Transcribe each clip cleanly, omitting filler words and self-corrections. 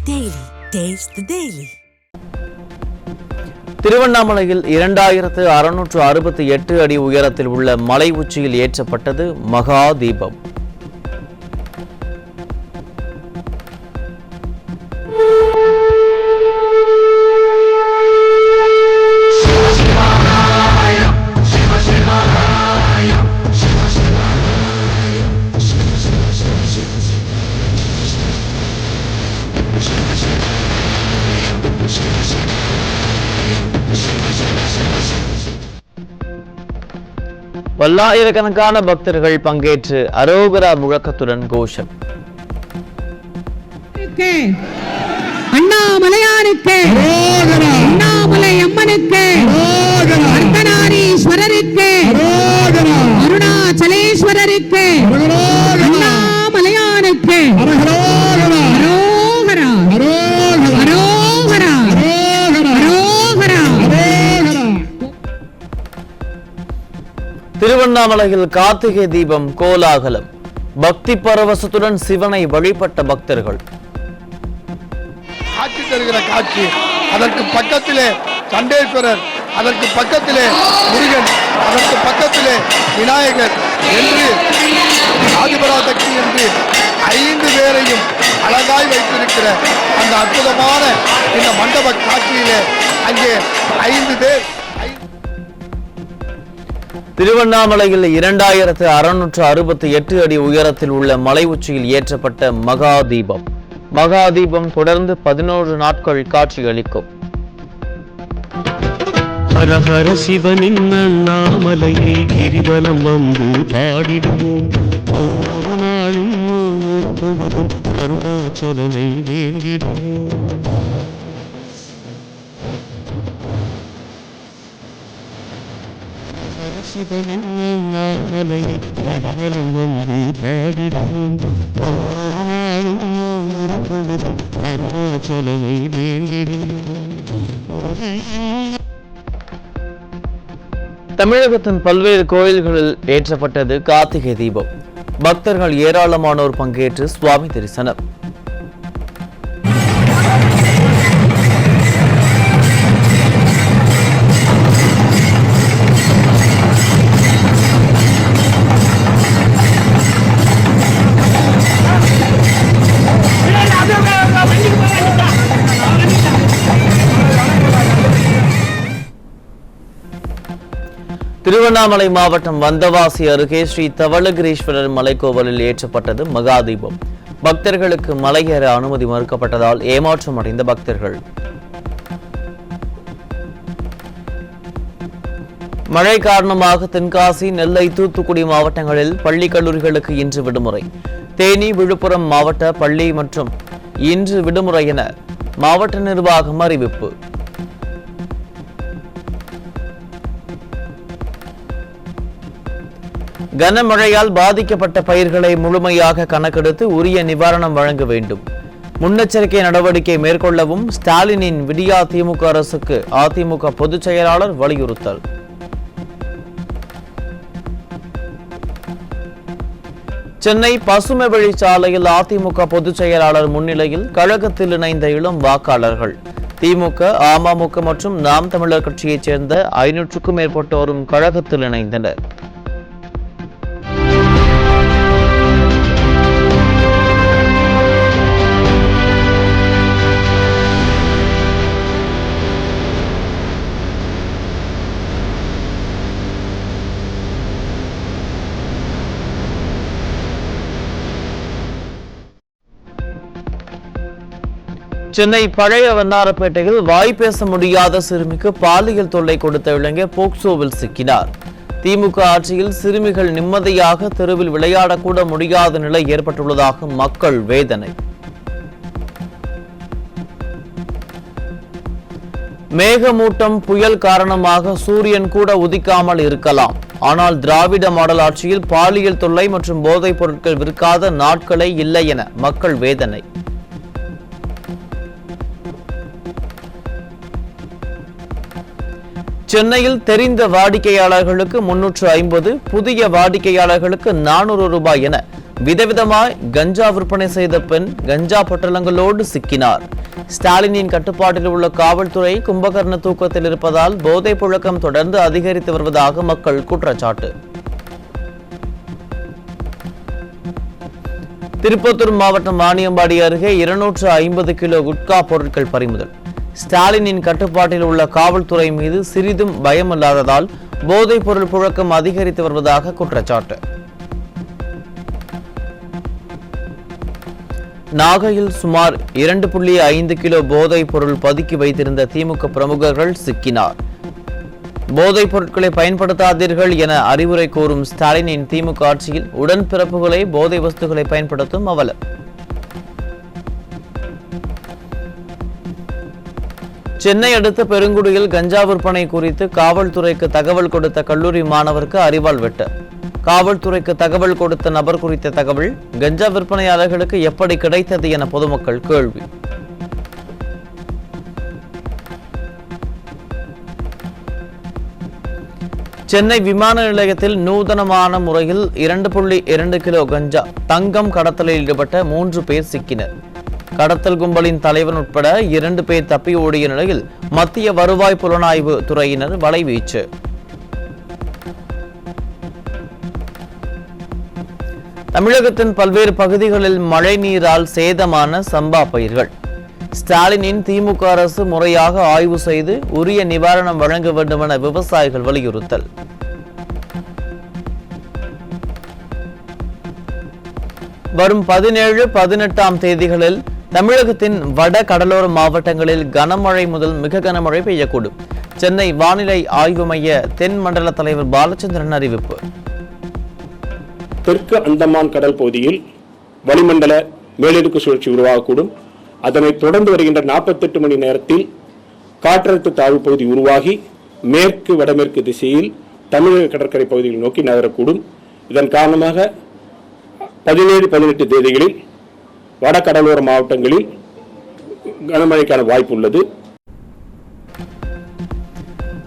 Daily. Taste the Daily. திருவண்ணாமலையில் 2668 அடி உயரத்தில் உள்ள மலை உச்சியில் ஏற்றப்பட்டது மகா தீபம். பல்லாயிரக்கணக்கான பக்தர்கள் பங்கேற்று அரோகரா முழக்கத்துடன் கோஷம். அண்ணாமலையாருக்கு, அண்ணாமலை அம்மனுக்கு, அர்த்தநாரீஸ்வரருக்கு, அருணாச்சலேஸ்வரருக்கு, அண்ணாமலையானுக்கு அரோகரா, அரோகரா, அரோகரா. திருவண்ணாமலையில் கார்த்திகை தீபம் கோலாகலம். பக்தி பரவசத்துடன் சிவனை வழிபட்ட பக்தர்கள். காட்சி தருகிற காட்சி, அதற்கு பக்கத்திலே சண்டேஸ்வரர், அதற்கு பக்கத்திலே முருகன், அதற்கு பக்கத்திலே விநாயகர் என்று ஆதிபராசக்தி என்று 5 பேரையும் அழகாய் வைத்திருக்கிற அந்த அற்புதமான இந்த மண்டப காட்சியிலே அங்கே 5 பேர். திருவண்ணாமலையில் 2668 அடி உயரத்தில் உள்ள மலை உச்சியில் ஏற்றப்பட்ட மகா தீபம். மகா தீபம் தொடர்ந்து 11 நாட்கள் காட்சியளிக்கும். ஹரஹர சிவனின் அண்ணாமலையை கிரிவலம் வந்து பாடிடுவோம். ஒவ்வொரு நாளும் அருணாச்சலனை வேண்டிடுவோம். சிவனின் அண்ணாமலையை கிரிவலம் வந்து பாடிடுவோம். அருணாச்சலனை வேண்டிடுவோம். தமிழகத்தின் பல்வேறு கோயில்களில் ஏற்றப்பட்டது கார்த்திகை தீபம். பக்தர்கள் ஏராளமானோர் பங்கேற்று சுவாமி தரிசனம். திருவண்ணாமலை மாவட்டம் வந்தவாசி அருகே ஸ்ரீ தவளகிரீஸ்வரர் மலைக்கோவிலில் ஏற்றப்பட்டது மகாதீபம். பக்தர்களுக்கு மலையேற அனுமதி மறுக்கப்பட்டதால் ஏமாற்றம் அடைந்த பக்தர்கள். மழை காரணமாக தென்காசி, நெல்லை, தூத்துக்குடி மாவட்டங்களில் பள்ளி கல்லூரிகளுக்கு இன்று விடுமுறை. தேனி, விழுப்புரம் மாவட்ட பள்ளி மற்றும் இன்று விடுமுறை என மாவட்ட நிர்வாகம் அறிவிப்பு. கனமழையால் பாதிக்கப்பட்ட பயிர்களை முழுமையாக கணக்கெடுத்து உரிய நிவாரணம் வழங்க வேண்டும். முன்னெச்சரிக்கை நடவடிக்கை மேற்கொள்ளவும் ஸ்டாலினின் விடியா திமுக அரசுக்கு அதிமுக பொதுச் செயலாளர் வலியுறுத்தல். சென்னை பசுமை வழிச்சாலையில் அதிமுக பொதுச் செயலாளர் முன்னிலையில் கழகத்தில் இணைந்த இளம் வாக்காளர்கள். திமுக, அமமுக மற்றும் நாம் தமிழர் கட்சியைச் சேர்ந்த 500க்கும் மேற்பட்டோரும் கழகத்தில் இணைந்தனர். சென்னை பழைய வண்ணாரப்பேட்டையில் வாய் பேச முடியாத சிறுமிக்கு பாலியல் தொல்லை கொடுத்த இளைஞர் போக்சோவில் சிக்கினார். திமுக ஆட்சியில் சிறுமிகள் நிம்மதியாக தெருவில் விளையாடக்கூட முடியாத நிலை ஏற்பட்டுள்ளதாக மக்கள் வேதனை. மேகமூட்டம், புயல் காரணமாக சூரியன் கூட உதிக்காமல் இருக்கலாம். ஆனால் திராவிட மாடல் ஆட்சியில் பாலியல் தொல்லை மற்றும் போதைப் பொருட்கள் விற்காத நாட்களே இல்லை என மக்கள் வேதனை. சென்னையில் தெரிந்த வாடிக்கையாளர்களுக்கு 350, புதிய வாடிக்கையாளர்களுக்கு 400 ரூபாய் என விதவிதமாய் கஞ்சா விற்பனை செய்த பெண் கஞ்சா பொட்டலங்களோடு சிக்கினார். ஸ்டாலினின் கட்டுப்பாட்டில் உள்ள காவல்துறை கும்பகர்ண தூக்கத்தில் இருப்பதால் போதைப் புழக்கம் தொடர்ந்து அதிகரித்து வருவதாக மக்கள் குற்றச்சாட்டு. திருப்பத்தூர் மாவட்டம் வாணியம்பாடி அருகே 250 கிலோ குட்கா பொருட்கள் பறிமுதல். ஸ்டாலினின் கட்டுப்பாட்டில் உள்ள காவல்துறை மீது சிறிதும் பயமில்லாததால் போதைப் பொருள் புழக்கம் அதிகரித்து வருவதாக குற்றச்சாட்டு. நாகையில் சுமார் 2.5 கிலோ போதைப் பொருள் பதுக்கி வைத்திருந்த திமுக பிரமுகர்கள் சிக்கினார். போதைப் பொருட்களை பயன்படுத்தாதீர்கள் என அறிவுரை கூறும் ஸ்டாலினின் திமுக ஆட்சியில் உடன்பிறப்புகளை போதை வஸ்துகளை பயன்படுத்தும் அவலம். சென்னை அடுத்த பெருங்குடியில் கஞ்சா விற்பனை குறித்து காவல்துறைக்கு தகவல் கொடுத்த கல்லூரி மாணவருக்கு அரிவாள் வெட்டு. காவல்துறைக்கு தகவல் கொடுத்த நபர் குறித்த தகவல் கஞ்சா விற்பனையாளர்களுக்கு எப்படி கிடைத்தது என பொதுமக்கள் கேள்வி. சென்னை விமான நிலையத்தில் நூதனமான முறையில் 2.2 கிலோ கஞ்சா தங்கம் கடத்தலில் ஈடுபட்ட 3 பேர் சிக்கினர். கடத்தல் கும்பலின் தலைவன் உட்பட 2 பேர் தப்பி ஓடிய நிலையில் மத்திய வருவாய் புலனாய்வு துறையினர் வலைவீச்சு. தமிழகத்தின் பல்வேறு பகுதிகளில் மழை நீரால் சேதமான சம்பா பயிர்கள். ஸ்டாலினின் திமுக அரசு முறையாக ஆய்வு செய்து உரிய நிவாரணம் வழங்க வேண்டும் என விவசாயிகள் வலியுறுத்தல். வரும் 17, 18ஆம் தேதிகளில் தமிழகத்தின் வட கடலோர மாவட்டங்களில் கனமழை முதல் மிக கனமழை பெய்யக்கூடும். சென்னை வானிலை ஆய்வு மைய தென் மண்டல தலைவர் பாலச்சந்திரன் அறிவிப்பு. தெற்கு அந்தமான் கடல் பகுதியில் வளிமண்டல மேலடுக்கு சுழற்சி உருவாகக்கூடும். அதனைத் தொடர்ந்து வருகின்ற 48 மணி நேரத்தில் காற்றழுத்த தாழ்வு பகுதி உருவாகி மேற்கு வடமேற்கு திசையில் தமிழக கடற்கரை பகுதியில் நோக்கி நகரக்கூடும். இதன் காரணமாக 17, 18 தேதிகளில் வட கடலோர மாவட்டங்களில் கனமழைக்கான வாய்ப்பு உள்ளது.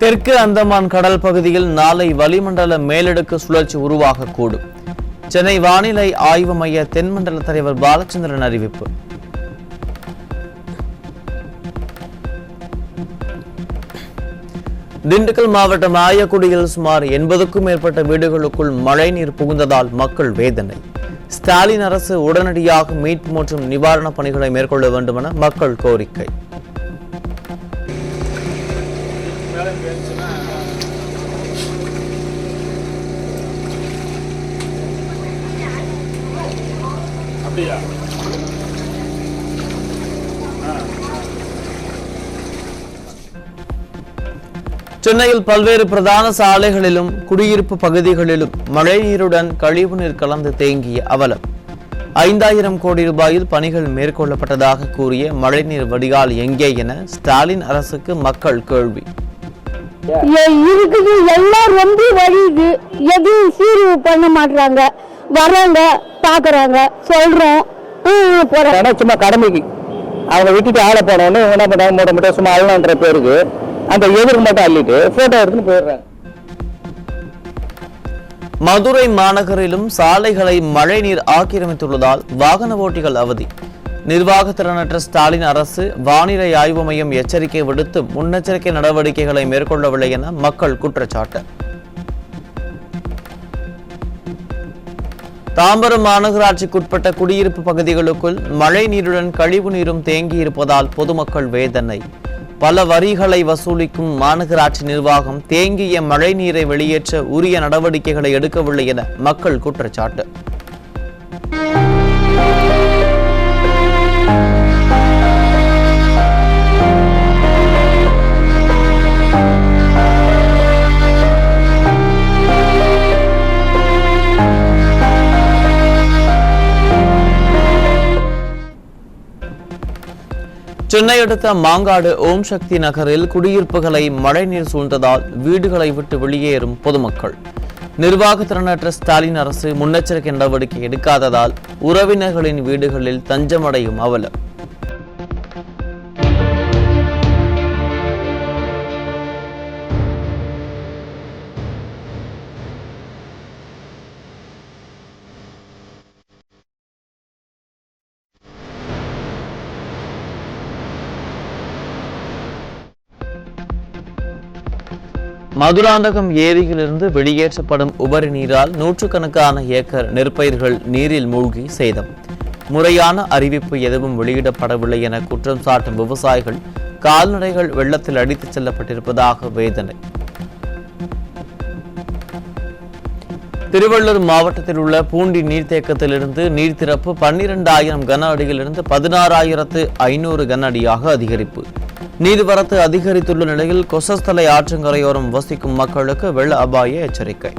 தெற்கு அந்தமான் கடல் பகுதியில் நாளை வளிமண்டல மேலடுக்கு சுழற்சி உருவாகக்கூடும். சென்னை வானிலை ஆய்வு மைய தென்மண்டல தலைவர் பாலச்சந்திரன் அறிவிப்பு. திண்டுக்கல் மாவட்டம் ஆயக்குடியில் சுமார் 80க்கும் மேற்பட்ட வீடுகளுக்குள் மழைநீர் புகுந்ததால் மக்கள் வேதனை. ஸ்டாலின் அரசு உடனடியாக மீட்பு மற்றும் நிவாரணப் பணிகளை மேற்கொள்ள வேண்டும் என மக்கள் கோரிக்கை. சென்னையில் பல்வேறு பிரதான சாலைகளிலும் குடியிருப்பு பகுதிகளிலும் மழைநீருடன் கழிவுநீர் கலந்து தேங்கிய அவலம். 5000 கோடி ரூபாயில் பணிகள் மேற்கொள்ளப்பட்டதாக கூறிய மழைநீர் வடிகால் எங்கே என ஸ்டாலின் அரசுக்கு மக்கள் கேள்வி. இருக்குது எல்லாம் ரொம்ப வழியுது, எதுவும் சீர்வு பண்ண மாட்டாங்க. வராங்க, பாக்குறாங்க, சொல்றோம், சும்மா கடமைக்கு அவங்க விட்டுட்டு ஆளை போனோன்னு என்ன பண்ணாங்க, மூட மட்டும் சும்மா அள்ளன்ற பேருக்கு அந்த எதிர்க்கு மட்டும் அள்ளிட்டு போட்டோ எடுத்துன்னு போயிடுறாங்க. மதுரை மாநகரிலும் சாலைகளை மழைநீர் ஆக்கிரமித்துள்ளதால் வாகன ஓட்டிகள் அவதி. நிர்வாகத்திறனற்ற ஸ்டாலின் அரசு வானிலை ஆய்வு மையம் எச்சரிக்கை விடுத்து முன்னெச்சரிக்கை நடவடிக்கைகளை மேற்கொள்ளவில்லை என மக்கள் குற்றச்சாட்டு. தாம்பரம் மாநகராட்சிக்குட்பட்ட குடியிருப்பு பகுதிகளுக்குள் மழை நீருடன் கழிவு நீரும் தேங்கி இருப்பதால் பொதுமக்கள் வேதனை. பல வரிகளை வசூலிக்கும் மாநகராட்சி நிர்வாகம் தேங்கிய மழை நீரை வெளியேற்ற உரிய நடவடிக்கைகளை எடுக்கவில்லை என மக்கள் குற்றச்சாட்டு. சென்னை அடுத்த மாங்காடு ஓம் சக்தி நகரில் குடியிருப்புகளை மழைநீர் சூழ்ந்ததால் வீடுகளை விட்டு வெளியேறும் பொதுமக்கள். நிர்வாகத்திறனற்ற ஸ்டாலின் அரசு முன்னெச்சரிக்கை நடவடிக்கை எடுக்காததால் உறவினர்களின் வீடுகளில் தஞ்சமடையும் அவலம். மதுராந்தகம் ஏரியிலிருந்து வெளியேற்றப்படும் உபரி நீரால் நூற்றுக்கணக்கான ஏக்கர் நெற்பயிர்கள் நீரில் மூழ்கி சேதம். முறையான அறிவிப்பு எதுவும் வெளியிடப்படவில்லை என குற்றம் சாட்டும் விவசாயிகள் கால்நடைகள் வெள்ளத்தில் அடித்துச் செல்லப்பட்டிருப்பதாக வேதனை. திருவள்ளூர் மாவட்டத்தில் உள்ள பூண்டி நீர்த்தேக்கத்திலிருந்து நீர் திறப்பு 12,000 கன அடியிலிருந்து 16,500 கன அடியாக அதிகரிப்பு. நீர்வரத்து அதிகரித்துள்ள நிலையில் கொசஸ்தலை ஆற்றங்கரையோரம் வசிக்கும் மக்களுக்கு வெள்ள அபாய எச்சரிக்கை.